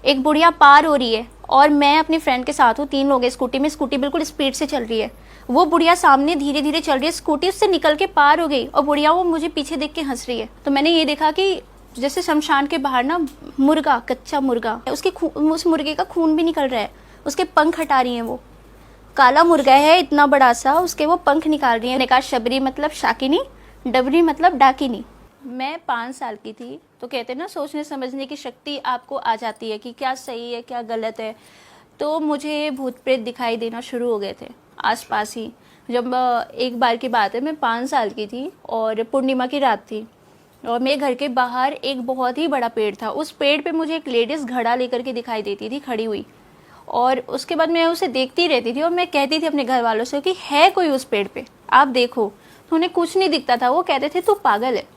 एक बुढ़िया पार हो रही है और मैं अपनी फ्रेंड के साथ हूँ, 3 लोग हैं स्कूटी में, स्कूटी बिल्कुल स्पीड से चल रही है, वो बुढ़िया सामने धीरे धीरे चल रही है, स्कूटी उससे निकल के पार हो गई और बुढ़िया वो मुझे पीछे देख के हंस रही है। तो मैंने ये देखा कि जैसे शमशान के बाहर ना मुर्गा, कच्चा मुर्गा, उसके उस मुर्गे का खून भी निकल रहा है, उसके पंख हटा रही है, वो काला मुर्गा है इतना बड़ा सा, उसके वो पंख निकाल रही है। मैंने कहा शबरी मतलब शाकिनी, डबरी मतलब डाकिनी। मैं 5 साल की थी, तो कहते हैं ना सोचने समझने की शक्ति आपको आ जाती है कि क्या सही है क्या गलत है। तो मुझे भूत प्रेत दिखाई देना शुरू हो गए थे आसपास ही। जब एक बार की बात है, मैं 5 साल की थी और पूर्णिमा की रात थी और मेरे घर के बाहर एक बहुत ही बड़ा पेड़ था। उस पेड़ पे मुझे एक लेडीज़ घड़ा लेकर के दिखाई देती थी खड़ी हुई, और उसके बाद मैं उसे देखती रहती थी और मैं कहती थी अपने घर वालों से कि है कोई उस पेड़ पे, आप देखो। तो उन्हें कुछ नहीं दिखता था, वो कहते थे तू पागल है।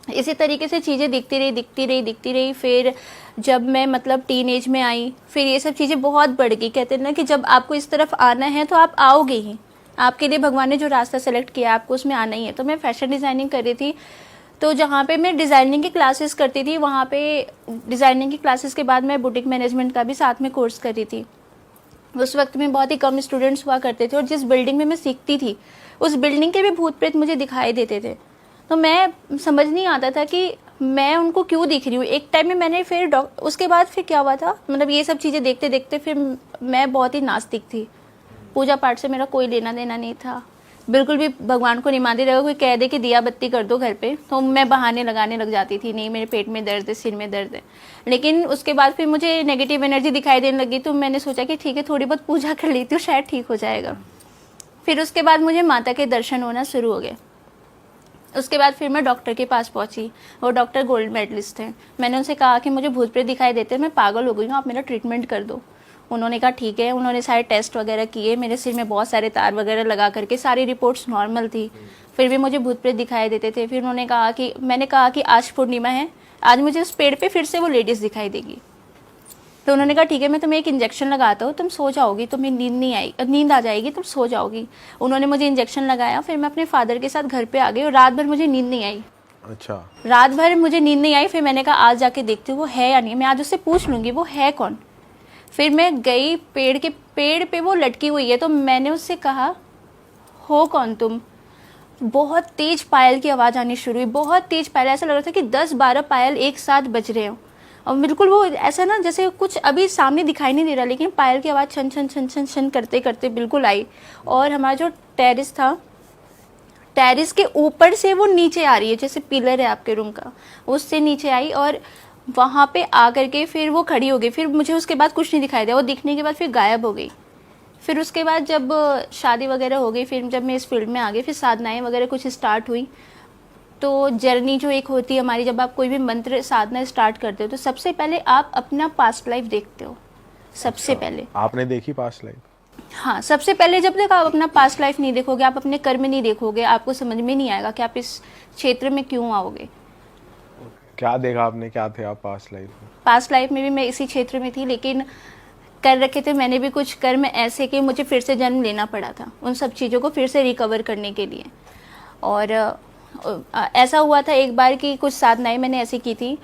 इसी तरीके से चीज़ें दिखती रही। फिर जब मैं मतलब टीन एज में आई, फिर ये सब चीज़ें बहुत बढ़ गई। कहते हैं ना कि जब आपको इस तरफ आना है तो आप आओगे ही, आपके लिए भगवान ने जो रास्ता सेलेक्ट किया आपको उसमें आना ही है। तो मैं फैशन डिज़ाइनिंग कर रही थी, तो जहाँ पे मैं डिज़ाइनिंग की क्लासेस करती थी, वहाँ पे डिज़ाइनिंग की क्लासेस के बाद मैं बुटीक मैनेजमेंट का भी साथ में कोर्स कर रही थी। उस वक्त में बहुत ही कम स्टूडेंट्स हुआ करते थे और जिस बिल्डिंग में मैं सीखती थी उस बिल्डिंग के भी भूत प्रेत मुझे दिखाई देते थे। तो मैं समझ नहीं आता था कि मैं उनको क्यों दिख रही हूँ। एक टाइम में मैंने फिर उसके बाद फिर क्या हुआ था, मतलब ये सब चीज़ें देखते देखते फिर मैं बहुत ही नास्तिक थी। पूजा पाठ से मेरा कोई लेना देना नहीं था, बिल्कुल भी भगवान को नहीं मानती। रहा कोई कह दे कि दिया बत्ती कर दो घर पे, तो मैं बहाने लगाने लग जाती थी, नहीं मेरे पेट में दर्द है, सिर में दर्द है। लेकिन उसके बाद फिर मुझे नेगेटिव एनर्जी दिखाई देने लगी, तो मैंने सोचा कि ठीक है थोड़ी बहुत पूजा कर लेती हूँ, शायद ठीक हो जाएगा। फिर उसके बाद मुझे माता के दर्शन होना शुरू हो गए। उसके बाद फिर मैं डॉक्टर के पास पहुंची, वो डॉक्टर गोल्ड मेडलिस्ट थे। मैंने उनसे कहा कि मुझे भूत प्रेत दिखाई देते हैं, मैं पागल हो गई हूँ, आप मेरा ट्रीटमेंट कर दो। उन्होंने कहा ठीक है। उन्होंने सारे टेस्ट वगैरह किए, मेरे सिर में बहुत सारे तार वगैरह लगा करके सारी रिपोर्ट्स नॉर्मल थी, फिर भी मुझे भूत प्रेत दिखाई देते थे। फिर उन्होंने कहा कि मैंने कहा कि आज पूर्णिमा है, आज मुझे उस पेड़ पे फिर से वो लेडीज़ दिखाई देगी। तो उन्होंने कहा ठीक है मैं तुम्हें एक इंजेक्शन लगाता हूँ, तुम सो जाओगी, तुम्हें नींद आ जाएगी, तुम सो जाओगी। उन्होंने मुझे इंजेक्शन लगाया, फिर मैं अपने फादर के साथ घर पे आ गई और रात भर मुझे नींद नहीं आई। अच्छा, रात भर मुझे नींद नहीं आई। फिर मैंने कहा आज जाके देखती हूँ वो है या नहीं, मैं आज उससे पूछ लूँगी वो है कौन। फिर मैं गई, पेड़ पे वो लटकी हुई है, तो मैंने उससे कहा हो कौन तुम। बहुत तेज पायल की आवाज़ आनी शुरू हुई, बहुत तेज पायल, ऐसा लग रहा था कि 10-12 पायल एक साथ बज रहे हो। और बिल्कुल वो ऐसा ना जैसे कुछ अभी सामने दिखाई नहीं दे रहा, लेकिन पायल की आवाज़ छन छन छन छन छन करते करते बिल्कुल आई। और हमारा जो टेरिस था, टेरिस के ऊपर से वो नीचे आ रही है, जैसे पिलर है आपके रूम का, उससे नीचे आई और वहाँ पे आ करके फिर वो खड़ी हो गई। फिर मुझे उसके बाद कुछ नहीं दिखाई दिया, वो दिखने के बाद फिर गायब हो गई। फिर उसके बाद जब शादी वगैरह हो गई, फिर जब मैं इस फील्ड में आ गई, फिर साधनाएँ वगैरह कुछ स्टार्ट हुई। तो जर्नी जो एक होती है हमारी, जब आप कोई भी मंत्र साधना स्टार्ट करते हो तो सबसे पहले आप अपना पास्ट लाइफ देखते हो। सबसे पहले आपने देखी पास्ट लाइफ? हाँ, सबसे पहले जब तक आप अपना पास्ट लाइफ नहीं देखोगे, आप अपने कर्म नहीं देखोगे, आपको समझ में नहीं आएगा कि आप इस क्षेत्र में क्यों आओगे। क्या देखा आपने, क्या थे आप पास्ट लाइफ में? पास्ट लाइफ में भी मैं इसी क्षेत्र में थी, लेकिन कर रखे थे मैंने भी कुछ कर्म ऐसे कि मुझे फिर से जन्म लेना पड़ा था उन सब चीज़ों को फिर से रिकवर करने के लिए। और ऐसा हुआ था एक बार कि कुछ साधनाएं मैंने ऐसी की थी,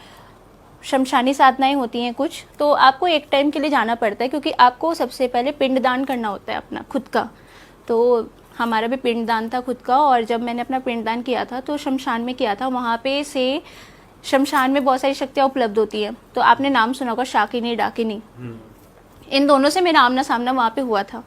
शमशानी साधनाएं होती हैं कुछ, तो आपको एक टाइम के लिए जाना पड़ता है क्योंकि आपको सबसे पहले पिंडदान करना होता है अपना खुद का। तो हमारा भी पिंडदान था खुद का, और जब मैंने अपना पिंडदान किया था तो शमशान में किया था। वहाँ पे से शमशान में बहुत सारी शक्तियाँ उपलब्ध होती हैं, तो आपने नाम सुना होगा शाकिनी डाकिनी। इन दोनों से मेरा आमना सामना वहाँ पे हुआ था।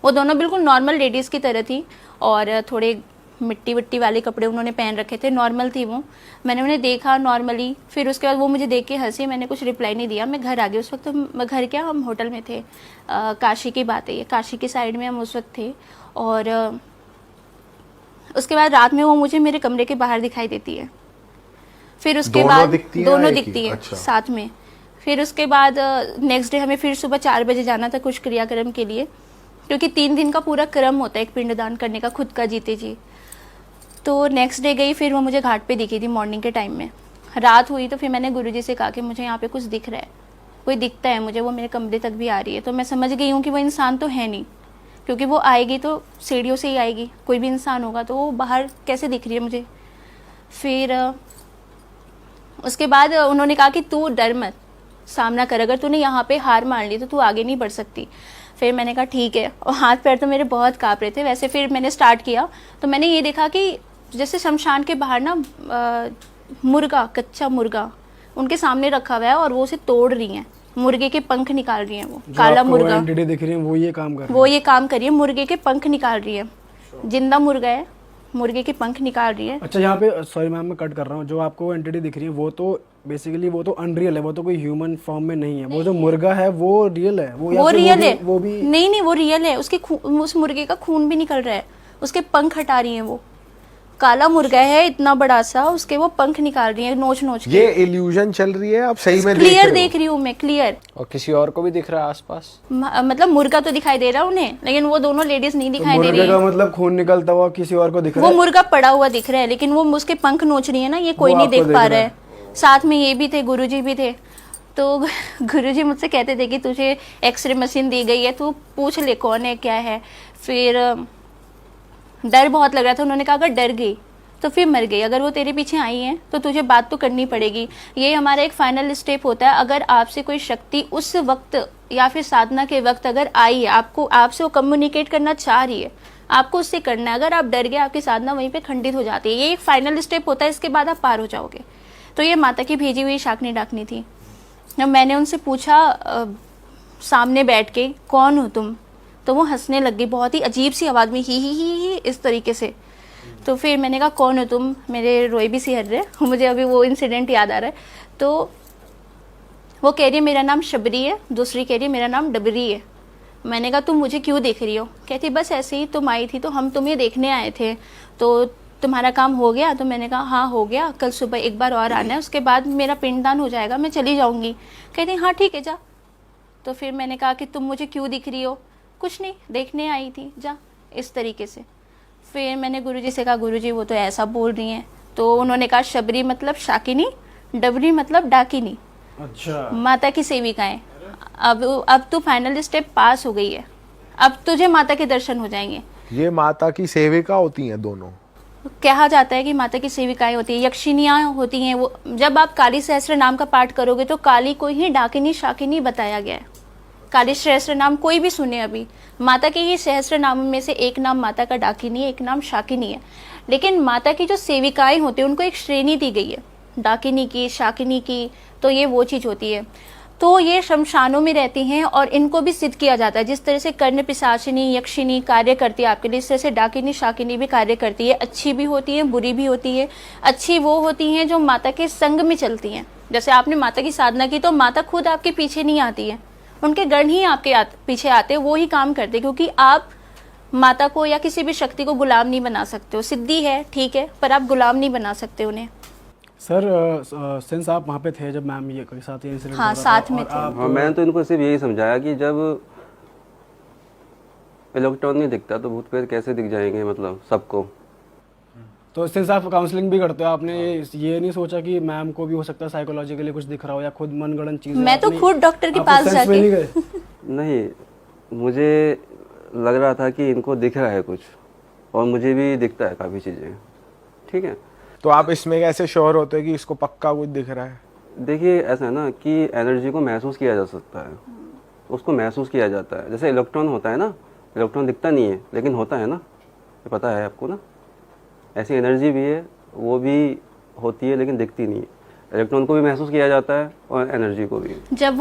वो दोनों बिल्कुल नॉर्मल लेडीज़ की तरह थी और थोड़े मिट्टी विट्टी वाले कपड़े उन्होंने पहन रखे थे, नॉर्मल थी वो। मैंने उन्हें देखा नॉर्मली, फिर उसके बाद वो मुझे देख के हंसी, मैंने कुछ रिप्लाई नहीं दिया, मैं घर आ गई। उस वक्त घर क्या, हम होटल में थे, काशी की बात है ये, काशी की साइड में हम उस वक्त थे। और उसके बाद रात में वो मुझे मेरे कमरे के बाहर दिखाई देती है। फिर उसके बाद दोनों दिखती है साथ में। फिर उसके बाद नेक्स्ट डे हमें फिर सुबह 4 बजे जाना था कुछ क्रियाक्रम के लिए, क्योंकि 3 दिन का पूरा क्रम होता है एक पिंडदान करने का खुद का जीते जी। तो नेक्स्ट डे गई, फिर वो मुझे घाट पे दिखी थी मॉर्निंग के टाइम में। रात हुई तो फिर मैंने गुरुजी से कहा कि मुझे यहाँ पे कुछ दिख रहा है, कोई दिखता है मुझे, वो मेरे कमरे तक भी आ रही है। तो मैं समझ गई हूँ कि वो इंसान तो है नहीं, क्योंकि वो आएगी तो सीढ़ियों से ही आएगी, कोई भी इंसान होगा तो वो बाहर कैसे दिख रही है मुझे। फिर उसके बाद उन्होंने कहा कि तू डर मत, सामना कर, अगर तूने यहाँ पे हार मान ली तो तू आगे नहीं बढ़ सकती। फिर मैंने कहा ठीक है, और हाथ पैर तो मेरे बहुत काँप रहे थे वैसे। फिर मैंने स्टार्ट किया तो मैंने ये देखा कि जैसे शमशान के बाहर ना मुर्गा, कच्चा मुर्गा उनके सामने रखा हुआ है और वो उसे तोड़ रही हैं, मुर्गे के पंख निकाल रही हैं। वो काला मुर्गा एंटिटी दिख रही है वो ये काम कर रही है। वो ये काम कर रही है, मुर्गे के पंख निकाल रही है, जिंदा मुर्गा है, मुर्गे के पंख निकाल रही है। अच्छा, यहाँ पे सॉरी मैम मैं कट कर रहा हूँ, जो आपको एंटिटी दिख रही है वो तो बेसिकली वो तो अनरियल है, वो तो कोई ह्यूमन फॉर्म में नहीं है। वो जो मुर्गा है वो रियल है, वो रियल है, वो भी नहीं वो रियल है। उस मुर्गे का खून भी निकल रहा है, उसके पंख हटा रही है। वो काला मुर्गा है इतना बड़ा सा, उसके वो पंख निकाल रही है नोच नोच के। ये इल्यूजन चल रही है, आप सही में क्लियर देख रही हूँ मैं, क्लियर। और किसी और को भी दिख रहा है आसपास? मतलब मुर्गा तो दिखाई दे रहा है उन्हें, लेकिन वो दोनों लेडीज नहीं दिखाई दे रही मुर्गे का है। मतलब खून निकलता हुआ किसी और को दिख रहा वो है। मुर्गा पड़ा हुआ दिख रहा है, लेकिन वो उसके पंख नोच रही है ना, ये कोई वो नहीं आपको देख देख पा रहा रहा है। साथ में ये भी थे, गुरुजी भी थे। तो गुरुजी मुझसे कहते थे कि तुझे एक्सरे मशीन दी गई है, तू पूछ ले कौन है क्या है। फिर डर बहुत लग रहा था, उन्होंने कहा अगर डर गई तो फिर मर गई, अगर वो तेरे पीछे आई है तो तुझे बात तो करनी पड़ेगी। ये हमारा एक फाइनल स्टेप होता है। अगर आपसे कोई शक्ति उस वक्त या फिर साधना के वक्त अगर आई है, आपको आपसे वो कम्युनिकेट करना चाह रही है, आपको उससे करना है। अगर आप डर गए, आपकी साधना वहीं पे खंडित हो जाती है। ये एक फाइनल स्टेप होता है, इसके बाद आप पार हो जाओगे। तो ये माता की भेजी हुई शाकनी डाकनी थी। जब मैंने उनसे पूछा सामने बैठ के कौन हो तुम, तो वो हंसने लग गई बहुत ही अजीब सी आवाज़ में, ही इस तरीके से। तो फिर मैंने कहा कौन हो तुम, मेरे रोए भी सिहर रहे, मुझे अभी वो इंसिडेंट याद आ रहा है। तो वो कह रही है मेरा नाम शबरी है, दूसरी कह रही है मेरा नाम डबरी है। मैंने कहा तुम मुझे क्यों देख रही हो? कहती बस ऐसे ही, तुम आई थी तो हम तुम्हें देखने आए थे, तो तुम्हारा काम हो गया? तो मैंने कहा हाँ हो गया, कल सुबह एक बार और आना है, उसके बाद मेरा पिंडदान हो जाएगा, मैं चली जाऊँगी। कहती हाँ ठीक है जा। तो फिर मैंने कहा कि तुम मुझे क्यों दिख रही हो? कुछ नहीं, देखने आई थी, जा, इस तरीके से। फिर मैंने गुरुजी से कहा गुरुजी वो तो ऐसा बोल रही हैं। तो उन्होंने कहा शबरी मतलब शाकिनी, डबरी मतलब डाकिनी। अच्छा, माता की सेविकाएं। अब तू फाइनल स्टेप पास हो गई है, अब तुझे माता के दर्शन हो जाएंगे। ये माता की सेविका होती हैं दोनों? कहा जाता है कि माता की सेविकाएं होती है, यक्षिनियाँ होती हैं। वो जब आप काली सहस्त्र नाम का पाठ करोगे तो काली को ही डाकिनी शाकिनी बताया गया है। काली सहस्त्र नाम कोई भी सुने अभी, माता के ही सहस्त्र नाम में से एक नाम माता का डाकिनी है, एक नाम शाकिनी है। लेकिन माता की जो सेविकाएं होती हैं उनको एक श्रेणी दी गई है, डाकिनी की, शाकिनी की। तो ये वो चीज़ होती है। तो ये शमशानों में रहती हैं और इनको भी सिद्ध किया जाता है। जिस तरह से कर्ण पिशाचिनी यक्षिनी कार्य करती है आपके लिए, इस तरह से डाकिनी शाकिनी भी कार्य करती है। अच्छी भी होती है, बुरी भी होती है। अच्छी वो होती हैं जो माता के संग में चलती हैं। जैसे आपने माता की साधना की तो माता खुद आपके पीछे नहीं आती है, उनके गण ही आपके पीछे आते हैं, वो ही काम करते हैं। क्योंकि आप माता को या किसी भी शक्ति को गुलाम नहीं बना सकते हो। सिद्धि है ठीक है, पर आप गुलाम नहीं बना सकते उन्हें। सर सिंस आप वहाँ पे थे जब मैम ये के साथ ये इंसिडेंट हाँ, साथ में थे। हाँ, मैंने तो इनको सिर्फ यही समझाया कि जब इलेक्ट्रॉन नहीं दिखता तो भूत प्रेत कैसे दिख जाएंगे, मतलब सबको। तो सिंस आप काउंसलिंग भी करते हो, आपने ये नहीं सोचा कि मैम को भी हो सकता है साइकोलॉजिकली कुछ दिख रहा हो या खुद मनगढ़ंत चीजें? मैं तो खुद डॉक्टर के पास जाके नहीं गए? नहीं, मुझे लग रहा था कि इनको दिख रहा है कुछ, और मुझे भी दिखता है काफ़ी चीज़ें। ठीक है, तो आप इसमें कैसे श्योर होते हैं कि इसको पक्का कुछ दिख रहा है? देखिए ऐसा है ना कि एनर्जी को महसूस किया जा सकता है, उसको महसूस किया जाता है। जैसे इलेक्ट्रॉन होता है ना, इलेक्ट्रॉन दिखता नहीं है लेकिन होता है ना, ये पता है आपको ना। ऐसी एनर्जी भी है, वो भी होती है लेकिन दिखती नहीं है। इलेक्ट्रॉन को भी महसूस किया जाता है और एनर्जी को भी। जब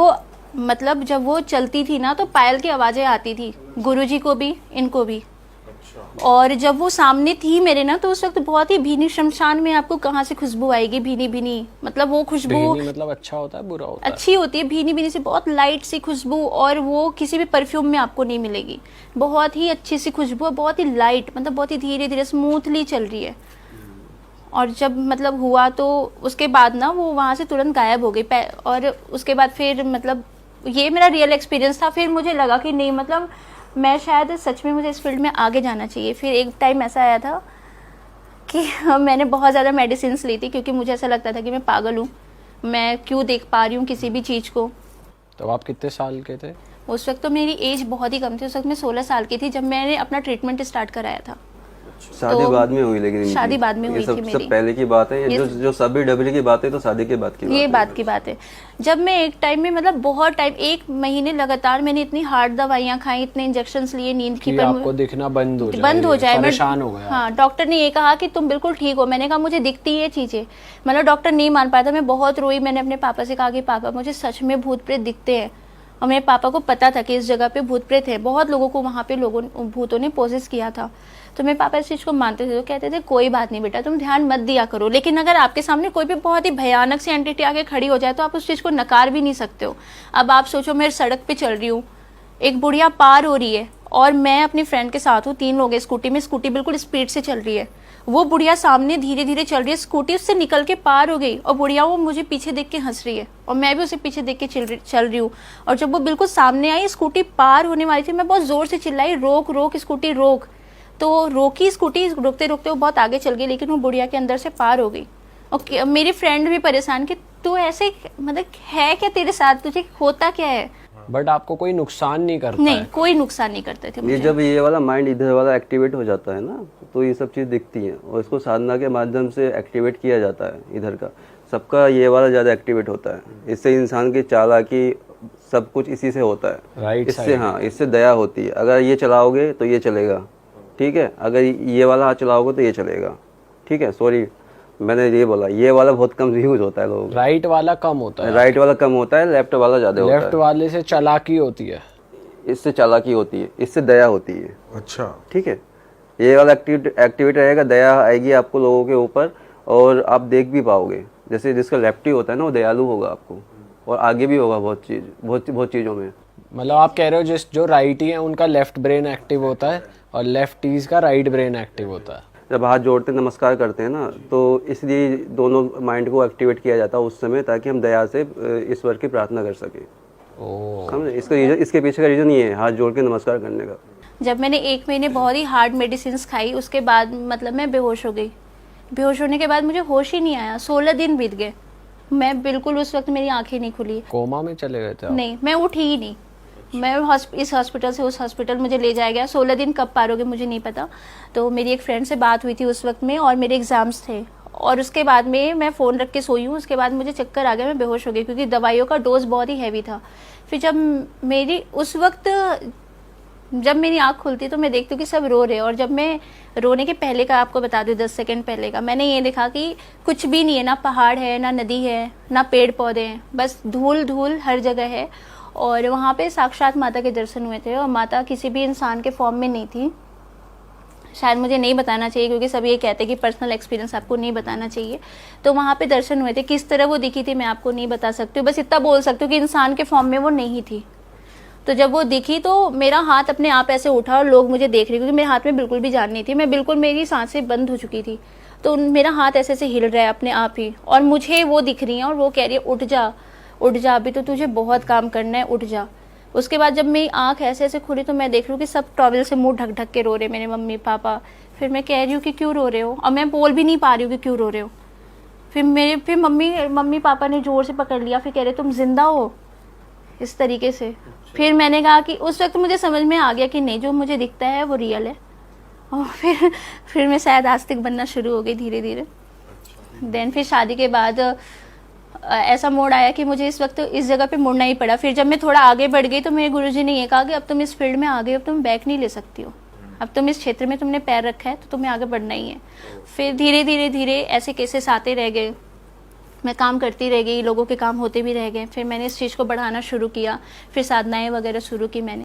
वो चलती थी ना तो पायल की आवाजें आती थी, गुरुजी को भी, इनको भी। और जब वो सामने थी मेरे ना, तो उस वक्त बहुत ही भीनी, शमशान में आपको कहाँ से खुशबू आएगी भीनी भीनी, मतलब वो खुशबू मतलब अच्छा होता है बुरा होता है? अच्छी होती है, भीनी भीनी सी बहुत लाइट सी खुशबू, और वो किसी भी परफ्यूम में आपको नहीं मिलेगी। बहुत ही अच्छी सी खुशबू, बहुत ही लाइट, मतलब बहुत ही धीरे धीरे स्मूथली चल रही है। और जब मतलब हुआ तो उसके बाद ना वो वहाँ से तुरंत गायब हो गई। और उसके बाद फिर मतलब ये मेरा रियल एक्सपीरियंस था। फिर मुझे लगा कि नहीं, मतलब मैं शायद सच में मुझे इस फील्ड में आगे जाना चाहिए। फिर एक टाइम ऐसा आया था कि मैंने बहुत ज़्यादा मेडिसिन ली थी, क्योंकि मुझे ऐसा लगता था कि मैं पागल हूँ, मैं क्यों देख पा रही हूँ किसी भी चीज़ को। तो आप कितने साल के थे उस वक्त? तो मेरी एज बहुत ही कम थी, उस वक्त मैं 16 साल की थी जब मैंने अपना ट्रीटमेंट स्टार्ट कराया था। शादी बाद में हुई, लेकिन इनकी। शादी बाद में ये हुई सब थी सब मेरी। पहले की बात है, ये जो सभी डबली की बात है तो शादी के बाद की बात ये है। बात की बात है। जब मैं एक टाइम में मतलब बहुत टाइम 1 महीने लगातार मैंने इतनी हार्ड दवाइयां खाई, इतने इंजेक्शंस लिए नींद की, कि पर आपको दिखना बंद हो जाए, परेशान हो गया। हाँ, डॉक्टर ने ये कहा कि तुम बिल्कुल ठीक हो। मैंने कहा मुझे दिखती है चीजें, मतलब डॉक्टर नहीं मान पाया था। मैं बहुत रोई, मैंने अपने पापा से कहा कि पापा मुझे सच में भूत प्रेत दिखते हैं। और मेरे पापा को पता था कि इस जगह पे भूत प्रेत है, बहुत लोगों को वहाँ पे भूतों ने पोसेस किया था। तो मेरे पापा इस चीज़ को मानते थे, तो कहते थे कोई बात नहीं बेटा, तुम ध्यान मत दिया करो। लेकिन अगर आपके सामने कोई भी बहुत ही भयानक सी एंटिटी आके खड़ी हो जाए तो आप उस चीज़ को नकार भी नहीं सकते हो। अब आप सोचो, मैं सड़क पे चल रही हूँ, एक बुढ़िया पार हो रही है और मैं अपनी फ्रेंड के साथ हूँ, 3 लोग हैं स्कूटी में, स्कूटी बिल्कुल स्पीड से चल रही है। वो बुढ़िया सामने धीरे धीरे चल रही है, स्कूटी उससे निकल के पार हो गई और बुढ़िया वो मुझे पीछे देख के हंस रही है और मैं भी उसे पीछे देख के चल रही हूँ। और जब वो बिल्कुल सामने आई, स्कूटी पार होने वाली थी, मैं बहुत जोर से चिल्लाई, रोक रोक स्कूटी रोक। तो रोकी स्कूटी, रोकते रोकते वो बहुत आगे चल गई, लेकिन वो बुढ़िया के अंदर से पार हो गई। और मेरी फ्रेंड भी परेशान कि तू ऐसे मतलब है क्या, तेरे साथ तुझे होता क्या है। बट आपको कोई नुकसान नहीं करता नहीं, है? कोई नुकसान नहीं करते थे ये मुझे। जब ये वाला माइंड इधर वाला एक्टिवेट हो जाता है ना, तो ये सब चीज़ दिखती है और इसको साधना के माध्यम से एक्टिवेट किया जाता है। इधर का सबका ये वाला ज़्यादा एक्टिवेट होता है, इससे इंसान की चालाकी सब कुछ इसी से होता है। राइट इससे हाँ, इससे दया होती है। अगर ये चलाओगे तो ये चलेगा, ठीक है, अगर ये वाला हाथ चलाओगे तो ये चलेगा, ठीक है। सॉरी मैंने ये बोला, ये वाला बहुत कम यूज होता है लोगों, राइट वाला कम होता है, राइट वाला कम होता है, लेफ्ट वाला ज़्यादा होता लेफ्ट वाले से चालाकी होती है, है। इससे चालाकी होती है, इससे दया होती है, अच्छा, ठीक है। ये वाला एक्टिवेट रहेगा, दया आएगी आपको लोगों के ऊपर और आप देख भी पाओगे। जैसे जिसका लेफ्टी होता है ना, वो दयालु होगा आपको और आगे भी होगा बहुत चीज़ों में। मतलब आप कह रहे हो जो राइटी है उनका लेफ्ट ब्रेन एक्टिव होता है और लेफ्टीज का राइट ब्रेन एक्टिव होता है। जब हाथ जोड़ते नमस्कार करते हैं ना, तो इसलिए दोनों माइंड को एक्टिवेट किया जाता है उस समय, ताकि हम दया से ईश्वर की प्रार्थना कर सकें। समझे? इसके पीछे का रीज़न ये है, हाथ जोड़ के नमस्कार करने का। जब मैंने 1 महीने बहुत ही हार्ड मेडिसिन खाई, उसके बाद मतलब मैं बेहोश हो गई। बेहोश होने के बाद मुझे होश ही नहीं आया, 16 दिन बीत गए। मैं बिल्कुल, उस वक्त मेरी आंखें नहीं खुली। कोमा में चले गए थे आप? नहीं, मैं उठी ही नहीं। मैं इस हॉस्पिटल से उस हॉस्पिटल मुझे ले जाया गया। 16 दिन कब पार हो गए मुझे नहीं पता। तो मेरी एक फ्रेंड से बात हुई थी उस वक्त में, और मेरे एग्ज़ाम्स थे, और उसके बाद में मैं फ़ोन रख के सोई हूँ। उसके बाद मुझे चक्कर आ गया, मैं बेहोश हो गई, क्योंकि दवाइयों का डोज बहुत ही हैवी था। फिर जब मेरी उस वक्त जब मेरी आँख खुलती तो मैं देखती हूँ कि सब रो रहे हैं। और जब मैं रोने के पहले का आपको बता दूँ, 10 सेकंड पहले का, मैंने ये देखा कि कुछ भी नहीं है, ना पहाड़ है, ना नदी है, ना पेड़ पौधे हैं, बस धूल धूल हर जगह है। और वहाँ पे साक्षात माता के दर्शन हुए थे, और माता किसी भी इंसान के फॉर्म में नहीं थी। शायद मुझे नहीं बताना चाहिए, क्योंकि सब ये कहते हैं कि पर्सनल एक्सपीरियंस आपको नहीं बताना चाहिए। तो वहाँ पे दर्शन हुए थे। किस तरह वो दिखी थी मैं आपको नहीं बता सकती हूँ, बस इतना बोल सकती हूँ कि इंसान के फॉर्म में वो नहीं थी। तो जब वो दिखी तो मेरा हाथ अपने आप ऐसे उठा और लोग मुझे देख रहे, क्योंकि मेरे हाथ में बिल्कुल भी जान नहीं थी, मैं बिल्कुल, मेरी सांसें बंद हो चुकी थी। तो मेरा हाथ ऐसे ऐसे हिल रहा है अपने आप ही, और मुझे वो दिख रही है और वो कह रही है उठ जा उठ जा, अभी तो तुझे बहुत काम करना है, उठ जा। उसके बाद जब मेरी आँख ऐसे ऐसे खुली तो मैं देख रही हूँ कि सब टॉवल से मुंह ढक ढक के रो रहे, मेरे मम्मी पापा। फिर मैं कह रही हूँ कि क्यों रो रहे हो, और मैं बोल भी नहीं पा रही हूँ कि क्यों रो रहे हो। फिर मम्मी पापा ने जोर से पकड़ लिया, फिर कह रहे तुम जिंदा हो, इस तरीके से। फिर मैंने कहा कि उस वक्त मुझे समझ में आ गया कि नहीं, जो मुझे दिखता है वो रियल है। और फिर मैं शायद आस्तिक बनना शुरू हो गई धीरे धीरे। देन फिर शादी के बाद ऐसा मोड़ आया कि मुझे इस वक्त इस जगह पे मुड़ना ही पड़ा। फिर जब मैं थोड़ा आगे बढ़ गई तो मेरे गुरुजी ने ये कहा कि अब तुम इस फील्ड में आ गए, अब तुम बैक नहीं ले सकती हो, अब तुम इस क्षेत्र में तुमने पैर रखा है तो तुम्हें आगे बढ़ना ही है। फिर धीरे धीरे धीरे ऐसे केसेस आते रह गए, मैं काम करती रह गई, लोगों के काम होते भी रह गए। फिर मैंने इस चीज़ को बढ़ाना शुरू किया, फिर साधनाएं वगैरह शुरू की मैंने।